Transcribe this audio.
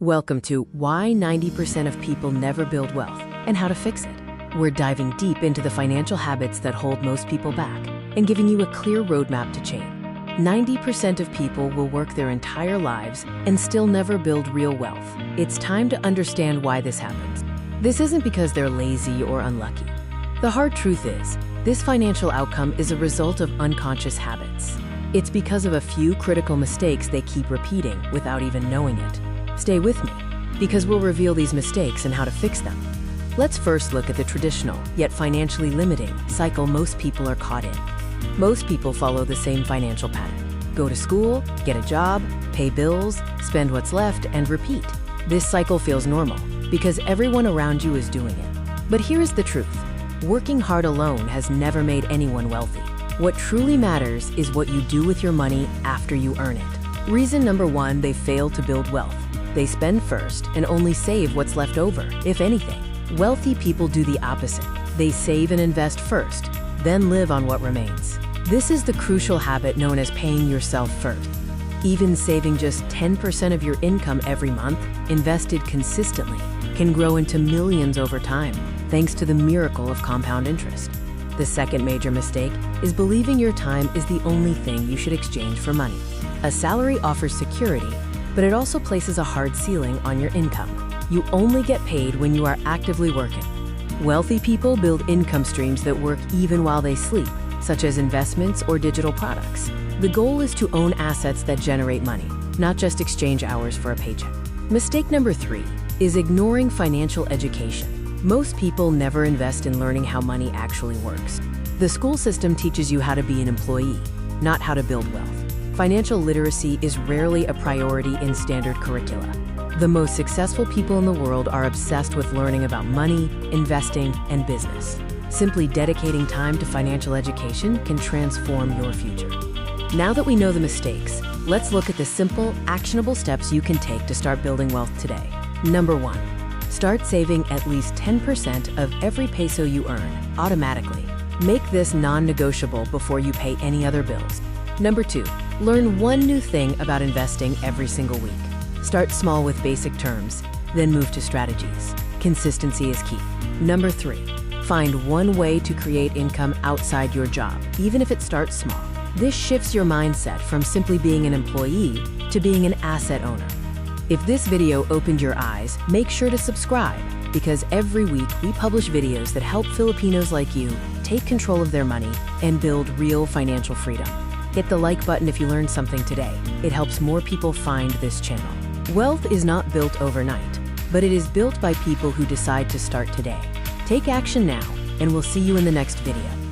Welcome to Why 90% of People Never Build Wealth and How to Fix It. We're diving deep into the financial habits that hold most people back and giving you a clear roadmap to change. 90% of people will work their entire lives and still never build real wealth. It's time to understand why this happens. This isn't because they're lazy or unlucky. The hard truth is, this financial outcome is a result of unconscious habits. It's because of a few critical mistakes they keep repeating without even knowing it. Stay with me, because we'll reveal these mistakes and how to fix them. Let's first look at the traditional, yet financially limiting, cycle most people are caught in. Most people follow the same financial pattern. Go to school, get a job, pay bills, spend what's left, and repeat. This cycle feels normal, because everyone around you is doing it. But here's the truth. Working hard alone has never made anyone wealthy. What truly matters is what you do with your money after you earn it. Reason number one, they fail to build wealth. They spend first and only save what's left over, if anything. Wealthy people do the opposite. They save and invest first, then live on what remains. This is the crucial habit known as paying yourself first. Even saving just 10% of your income every month, invested consistently, can grow into millions over time, thanks to the miracle of compound interest. The second major mistake is believing your time is the only thing you should exchange for money. A salary offers security, but it also places a hard ceiling on your income. You only get paid when you are actively working. Wealthy people build income streams that work even while they sleep, such as investments or digital products. The goal is to own assets that generate money, not just exchange hours for a paycheck. Mistake number 3 is ignoring financial education. Most people never invest in learning how money actually works. The school system teaches you how to be an employee, not how to build wealth. Financial literacy is rarely a priority in standard curricula. The most successful people in the world are obsessed with learning about money, investing, and business. Simply dedicating time to financial education can transform your future. Now that we know the mistakes, let's look at the simple, actionable steps you can take to start building wealth today. Number 1, start saving at least 10% of every peso you earn automatically. Make this non-negotiable before you pay any other bills. Number 2, learn one new thing about investing every single week. Start small with basic terms, then move to strategies. Consistency is key. Number 3, find one way to create income outside your job, even if it starts small. This shifts your mindset from simply being an employee to being an asset owner. If this video opened your eyes, make sure to subscribe, because every week we publish videos that help Filipinos like you take control of their money and build real financial freedom. Hit the like button if you learned something today. It helps more people find this channel. Wealth is not built overnight, but it is built by people who decide to start today. Take action now, and we'll see you in the next video.